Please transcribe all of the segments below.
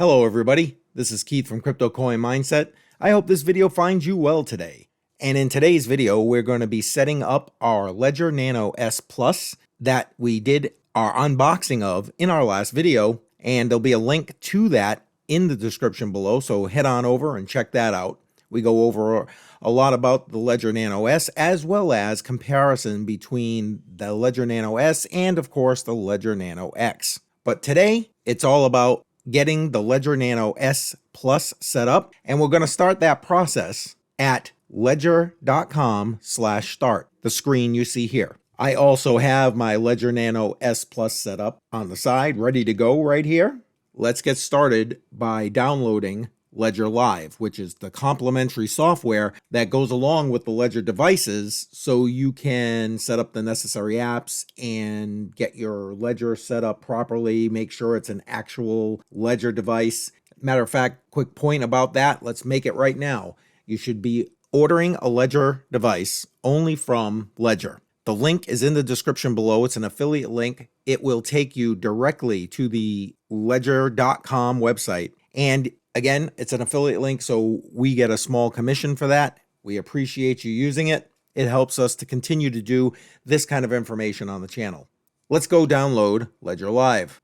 Hello everybody, this is Keith from CryptoCoinMindSet. I hope this video finds you well today. And in today's video, we're going to be setting up our Ledger Nano S Plus that we did our unboxing of in our last video. And there'll be a link to that in the description below, so head on over and check that out. We go over a lot about the Ledger Nano S as well as comparison between the Ledger Nano S and of course the Ledger Nano X. But today, it's all about getting the Ledger Nano S Plus set up, and we're going to start that process at ledger.com/start, the screen you see here. I also have my Ledger Nano S Plus set up on the side, ready to go right here. Let's get started by downloading Ledger Live, which is the complimentary software that goes along with the Ledger devices so you can set up the necessary apps and get your Ledger set up properly, make sure it's an actual Ledger device. Matter of fact, quick point about that, let's make it right now. You should be ordering a Ledger device only from Ledger. The link is in the description below. It's an affiliate link. It will take you directly to the ledger.com website. And again, it's an affiliate link, so we get a small commission for that. We appreciate you using it. It helps us to continue to do this kind of information on the channel. Let's go download Ledger Live.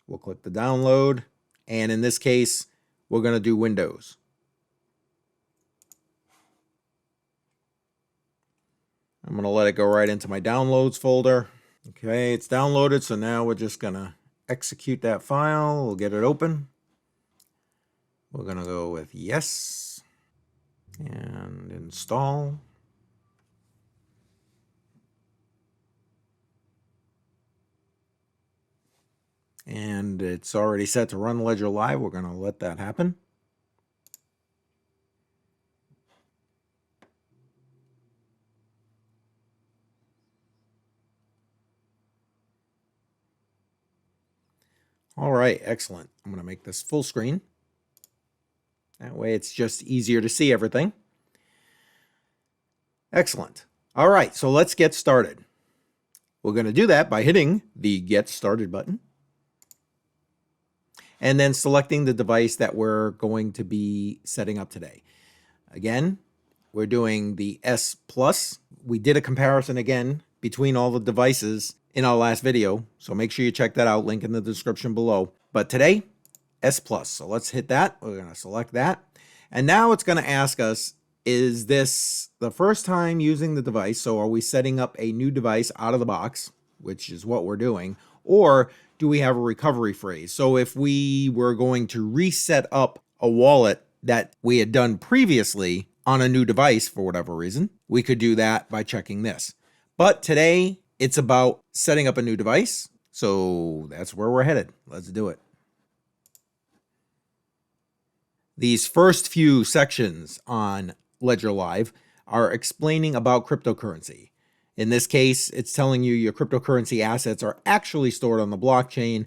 We'll click the download, and in this case, we're going to do Windows. I'm going to let it go right into my downloads folder. Okay, it's downloaded, so now we're just going to execute that file. We'll get it open. We're going to go with yes and install. And it's already set to run Ledger Live. We're going to let that happen. All right, excellent. I'm going to make this full screen. That way it's just easier to see everything. Excellent. All right, so let's get started. We're going to do that by hitting the Get Started button and then selecting the device that we're going to be setting up today. Again, we're doing the S Plus. We did a comparison again between all the devices in our last video, so make sure you check that out, link in the description below. But today, S Plus, so let's hit that. We're going to select that. And now it's going to ask us, is this the first time using the device? So are we setting up a new device out of the box, which is what we're doing, or do we have a recovery phrase? So if we were going to reset up a wallet that we had done previously on a new device for whatever reason, we could do that by checking this. But today, it's about setting up a new device, so that's where we're headed. Let's do it. These first few sections on Ledger Live are explaining about cryptocurrency. In this case, it's telling you your cryptocurrency assets are actually stored on the blockchain.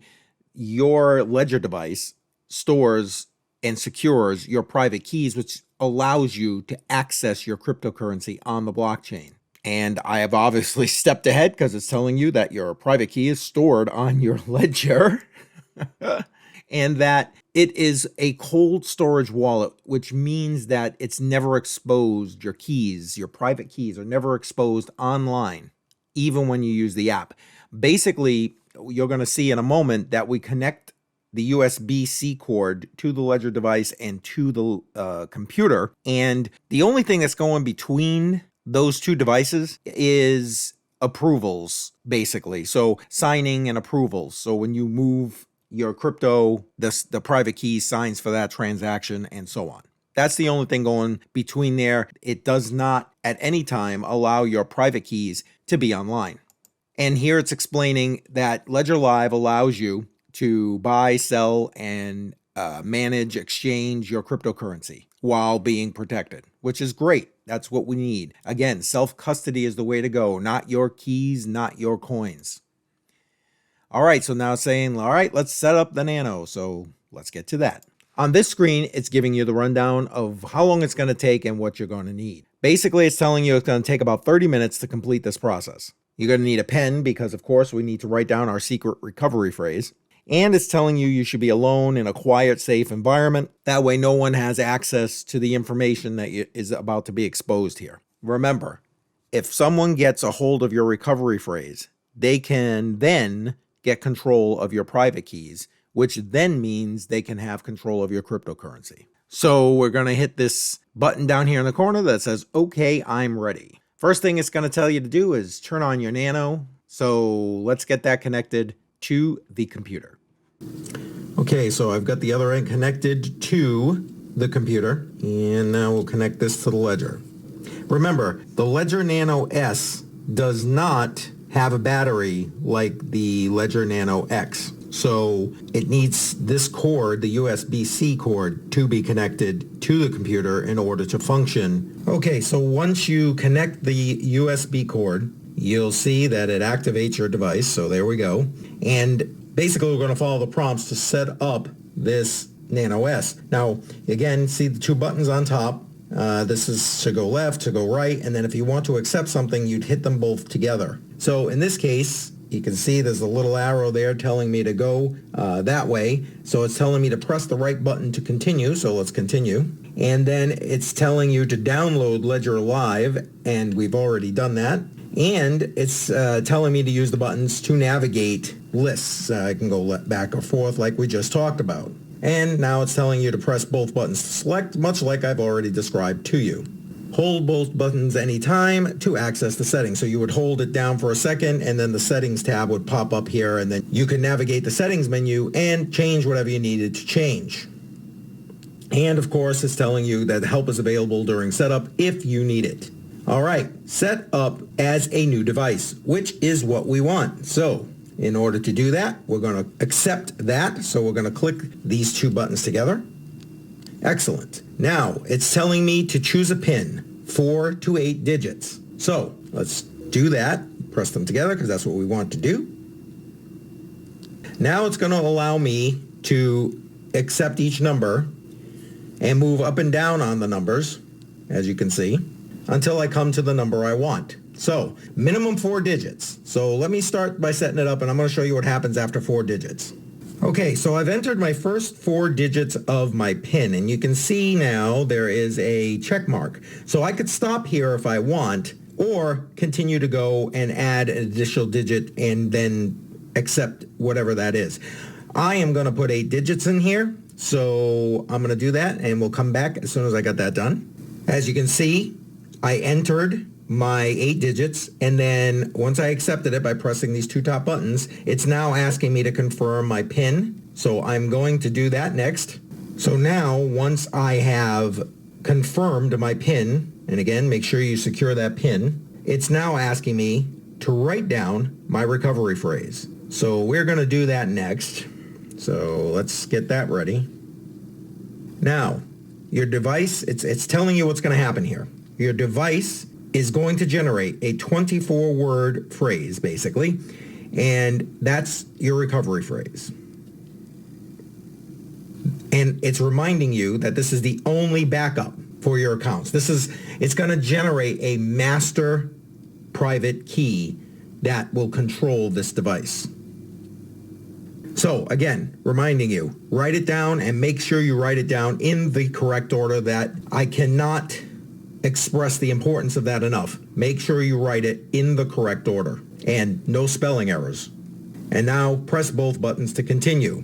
Your Ledger device stores and secures your private keys, which allows you to access your cryptocurrency on the blockchain. And I have obviously stepped ahead because it's telling you that your private key is stored on your Ledger and that it is a cold storage wallet, which means that it's never exposed. Your keys, your private keys are never exposed online, even when you use the app. Basically, you're going to see in a moment that we connect the USB-C cord to the Ledger device and to the computer. And the only thing that's going between those two devices is approvals, basically. So signing and approvals. So when you move your crypto, the private key signs for that transaction and so on. That's the only thing going between there. It does not at any time allow your private keys to be online. And here it's explaining that Ledger Live allows you to buy, sell, and manage, exchange your cryptocurrency while being protected, which is great. That's what we need. Again, self-custody is the way to go, not your keys, not your coins. All right, so now it's saying, all right, let's set up the Nano. So let's get to that. On this screen, it's giving you the rundown of how long it's going to take and what you're going to need. Basically, it's telling you it's going to take about 30 minutes to complete this process. You're going to need a pen because, of course, we need to write down our secret recovery phrase. And it's telling you should be alone in a quiet, safe environment. That way no one has access to the information that is about to be exposed here. Remember, if someone gets a hold of your recovery phrase, they can then get control of your private keys, which then means they can have control of your cryptocurrency. So we're going to hit this button down here in the corner that says, okay, I'm ready. First thing it's going to tell you to do is turn on your Nano. So let's get that connected to the computer. Okay, so I've got the other end connected to the computer, and now we'll connect this to the ledger. Remember, the Ledger Nano S does not have a battery like the Ledger Nano X. So it needs this cord, the USB-C cord, to be connected to the computer in order to function. Okay, so once you connect the USB cord, you'll see that it activates your device. So there we go. And basically, we're going to follow the prompts to set up this Nano S. Now, again, see the two buttons on top. This is to go left, to go right, and then if you want to accept something, you'd hit them both together. So in this case, you can see there's a little arrow there telling me to go that way. So it's telling me to press the right button to continue. So let's continue. And then it's telling you to download Ledger Live, and we've already done that. And it's telling me to use the buttons to navigate lists. I can go back or forth like we just talked about. And now it's telling you to press both buttons to select, much like I've already described to you. Hold both buttons anytime to access the settings. So you would hold it down for a second, and then the settings tab would pop up here, and then you can navigate the settings menu and change whatever you needed to change. And of course, it's telling you that help is available during setup if you need it. All right, set up as a new device, which is what we want. So in order to do that, we're going to accept that. So we're going to click these two buttons together. Excellent. Now it's telling me to choose a PIN, 4 to 8 digits. So let's do that. Press them together because that's what we want to do. Now it's going to allow me to accept each number and move up and down on the numbers, as you can see, until I come to the number I want. So minimum 4 digits. So let me start by setting it up, and I'm going to show you what happens after 4 digits. Okay, so I've entered my first 4 digits of my PIN, and you can see now there is a check mark. So I could stop here if I want, or continue to go and add an additional digit and then accept whatever that is. I am going to put 8 digits in here, so I'm going to do that, and we'll come back as soon as I got that done. As you can see, I entered my 8 digits, and then once I accepted it by pressing these two top buttons, it's now asking me to confirm my PIN. So I'm going to do that next. So now, once I have confirmed my PIN, and again, make sure you secure that PIN, it's now asking me to write down my recovery phrase. So we're going to do that next. So let's get that ready. Now, your device, it's telling you what's going to happen here. Your device is going to generate a 24-word phrase, basically, and that's your recovery phrase. And it's reminding you that this is the only backup for your accounts. It's going to generate a master private key that will control this device. So again, reminding you, write it down and make sure you write it down in the correct order. That I cannot express the importance of that enough. Make sure you write it in the correct order and no spelling errors. And now press both buttons to continue.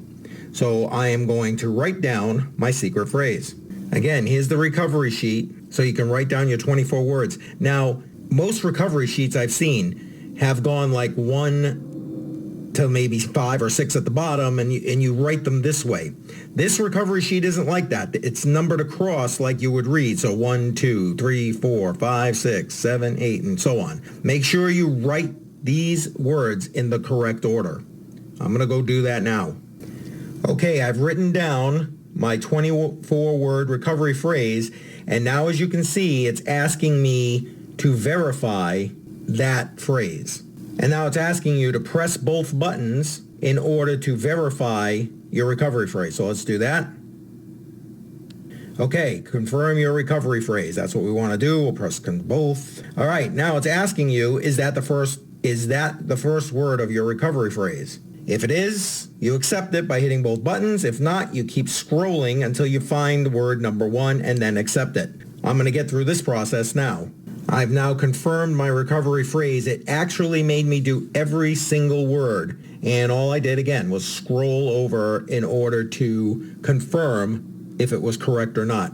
So I am going to write down my secret phrase. Again, here's the recovery sheet, so you can write down your 24 words. Now, most recovery sheets I've seen have gone like 1 to maybe 5 or 6 at the bottom, and you write them this way. This recovery sheet isn't like that. It's numbered across like you would read. So 1, 2, 3, 4, 5, 6, 7, 8, and so on. Make sure you write these words in the correct order. I'm going to go do that now. Okay, I've written down my 24-word recovery phrase, and now as you can see, it's asking me to verify that phrase. And now it's asking you to press both buttons in order to verify your recovery phrase. So let's do that. Okay, confirm your recovery phrase. That's what we want to do. We'll press both. All right, now it's asking you, is that the first Is that the first word of your recovery phrase? If it is, you accept it by hitting both buttons. If not, you keep scrolling until you find word number 1 and then accept it. I'm going to get through this process now. I've now confirmed my recovery phrase. It actually made me do every single word. And all I did again was scroll over in order to confirm if it was correct or not.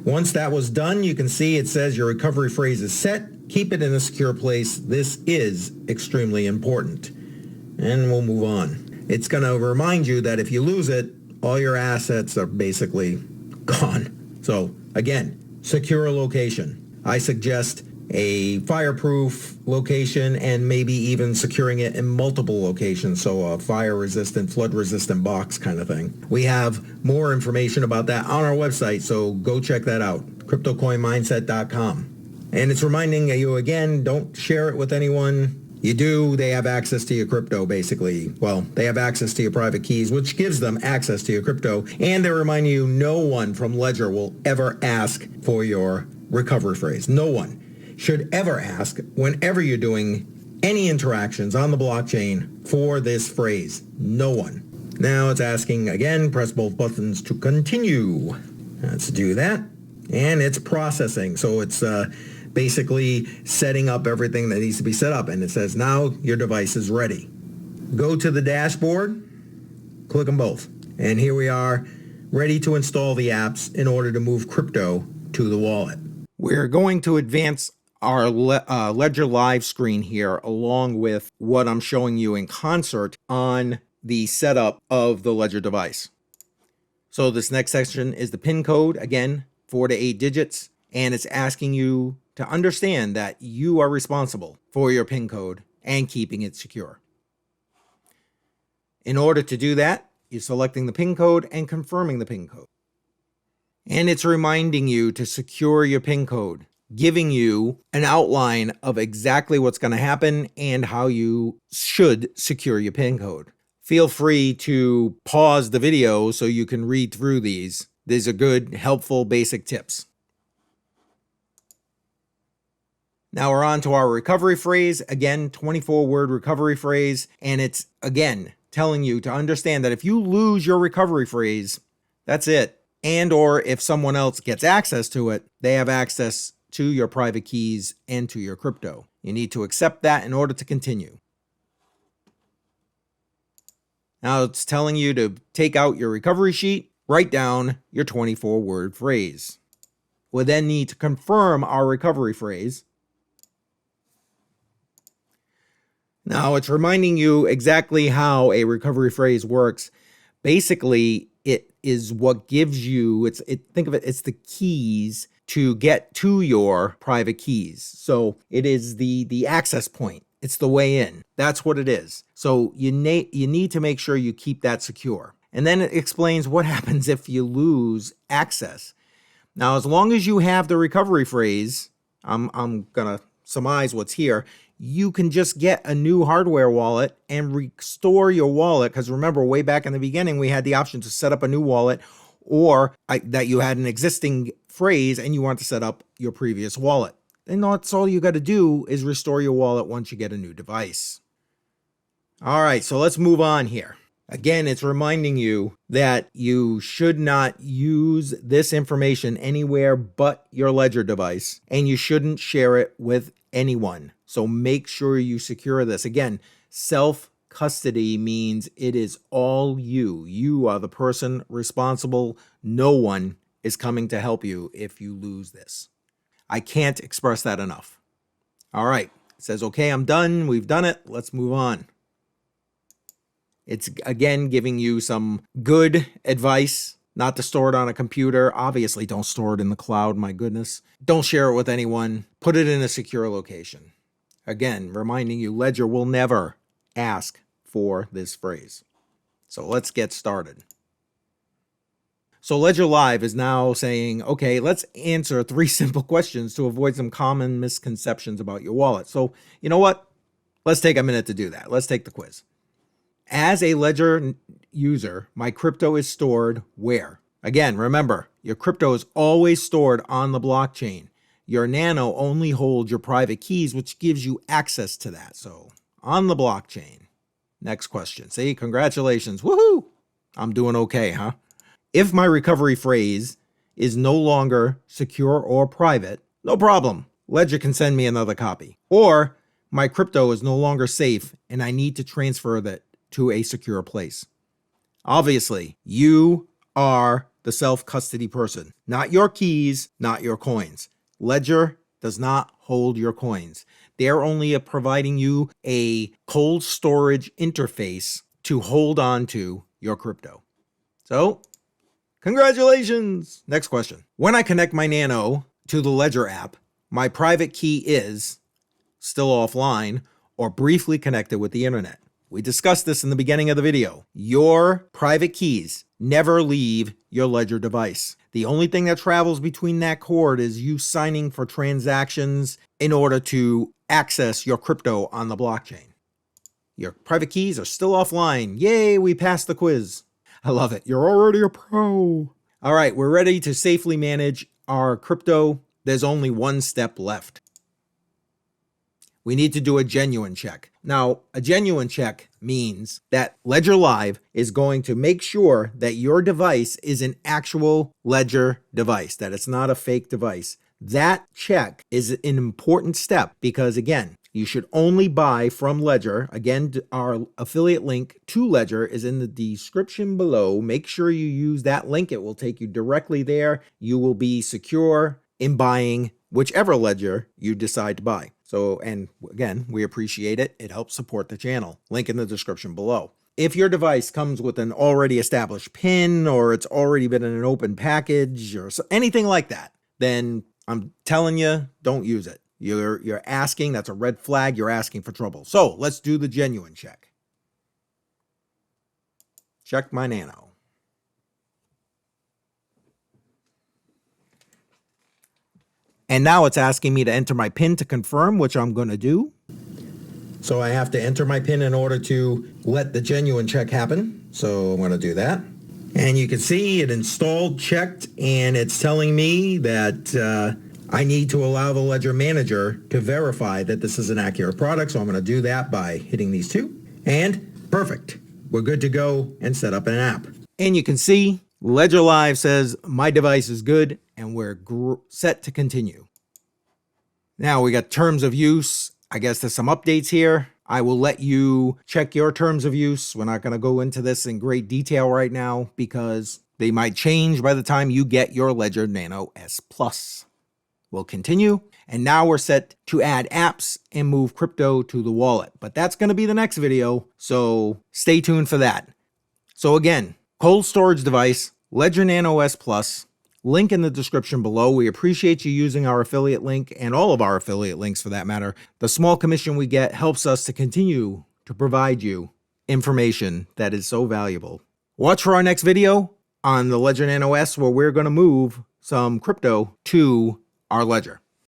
Once that was done, you can see it says your recovery phrase is set. Keep it in a secure place. This is extremely important. And we'll move on. It's going to remind you that if you lose it, all your assets are basically gone. So again, secure a location. I suggest a fireproof location and maybe even securing it in multiple locations, so a fire-resistant, flood-resistant box kind of thing. We have more information about that on our website, so go check that out, CryptoCoinMindSet.com. And it's reminding you again, don't share it with anyone. You do, they have access to your crypto, basically. Well, they have access to your private keys, which gives them access to your crypto. And they're reminding you no one from Ledger will ever ask for your recovery phrase. No one should ever ask whenever you're doing any interactions on the blockchain for this phrase. No one. Now it's asking again, press both buttons to continue. Let's do that. And it's processing. So it's basically setting up everything that needs to be set up. And it says now your device is ready. Go to the dashboard, click them both. And here we are, ready to install the apps in order to move crypto to the wallet. We're going to advance our Ledger Live screen here along with what I'm showing you in concert on the setup of the Ledger device. So this next section is the PIN code, again, 4 to 8 digits, and it's asking you to understand that you are responsible for your PIN code and keeping it secure. In order to do that, you're selecting the PIN code and confirming the PIN code. And it's reminding you to secure your PIN code, giving you an outline of exactly what's going to happen and how you should secure your PIN code. Feel free to pause the video so you can read through these. These are good, helpful, basic tips. Now we're on to our recovery phrase. Again, 24-word recovery phrase. And it's, again, telling you to understand that if you lose your recovery phrase, that's it. And or if someone else gets access to it, they have access to your private keys and to your crypto. You need to accept that in order to continue. Now it's telling you to take out your recovery sheet, write down your 24-word phrase. We'll then need to confirm our recovery phrase. Now it's reminding you exactly how a recovery phrase works. Basically, it is what gives you, think of it, it's the keys to get to your private keys. So it is the access point. It's the way in. That's what it is. So you need to make sure you keep that secure. And then it explains what happens if you lose access. Now, as long as you have the recovery phrase, I'm gonna surmise what's here, you can just get a new hardware wallet and restore your wallet. Because remember, way back in the beginning, we had the option to set up a new wallet, or that you had an existing phrase and you want to set up your previous wallet. And that's all you got to do is restore your wallet once you get a new device. All right, so let's move on here. Again, it's reminding you that you should not use this information anywhere but your Ledger device, and you shouldn't share it with anyone. So make sure you secure this. Again, self-custody means it is all you. You are the person responsible. No one is coming to help you if you lose this. I can't express that enough. All right, it says, okay, I'm done. We've done it. Let's move on. It's, again, giving you some good advice not to store it on a computer. Obviously, don't store it in the cloud, my goodness. Don't share it with anyone. Put it in a secure location. Again, reminding you, Ledger will never ask for this phrase. So let's get started. So Ledger Live is now saying, okay, let's answer 3 simple questions to avoid some common misconceptions about your wallet. So you know what? Let's take a minute to do that. Let's take the quiz. As a Ledger user, my crypto is stored where? Again, remember, your crypto is always stored on the blockchain. Your Nano only holds your private keys, which gives you access to that. So on the blockchain. Next question. See, congratulations. Woohoo! I'm doing okay, huh? If my recovery phrase is no longer secure or private, no problem. Ledger can send me another copy. Or my crypto is no longer safe and I need to transfer that to a secure place. Obviously, you are the self-custody person, not your keys, not your coins. Ledger does not hold your coins. They're only providing you a cold storage interface to hold on to your crypto. So, congratulations! Next question. When I connect my Nano to the Ledger app, my private key is still offline or briefly connected with the internet. We discussed this in the beginning of the video. Your private keys never leave your Ledger device. The only thing that travels between that cord is you signing for transactions in order to access your crypto on the blockchain. Your private keys are still offline. Yay, we passed the quiz. I love it. You're already a pro. All right, we're ready to safely manage our crypto. There's only one step left. We need to do a genuine check. Now, a genuine check means that Ledger Live is going to make sure that your device is an actual Ledger device, that it's not a fake device. That check is an important step because, again, you should only buy from Ledger. Again, our affiliate link to Ledger is in the description below. Make sure you use that link. It will take you directly there. You will be secure in buying whichever Ledger you decide to buy. So, and again, we appreciate it. It helps support the channel. Link in the description below. If your device comes with an already established PIN or it's already been in an open package or anything like that, then I'm telling you, don't use it. You're asking, that's a red flag. You're asking for trouble. So let's do the genuine check. Check my Nano. And now it's asking me to enter my PIN to confirm, which I'm going to do. So I have to enter my PIN in order to let the genuine check happen. So I'm going to do that. And you can see it installed, checked, and it's telling me that I need to allow the Ledger manager to verify that this is an accurate product. So I'm going to do that by hitting these two. And perfect. We're good to go and set up an app. And you can see Ledger Live says my device is good and we're set to continue. Now we got terms of use. I guess there's some updates here. I will let you check your terms of use. We're not going to go into this in great detail right now because they might change by the time you get your Ledger Nano S Plus. We'll continue. And now we're set to add apps and move crypto to the wallet. But that's going to be the next video. So stay tuned for that. So again, cold storage device, Ledger Nano S Plus, link in the description below. We appreciate you using our affiliate link and all of our affiliate links for that matter. The small commission we get helps us to continue to provide you information that is so valuable. Watch for our next video on the Ledger Nano S where we're going to move some crypto to our Ledger.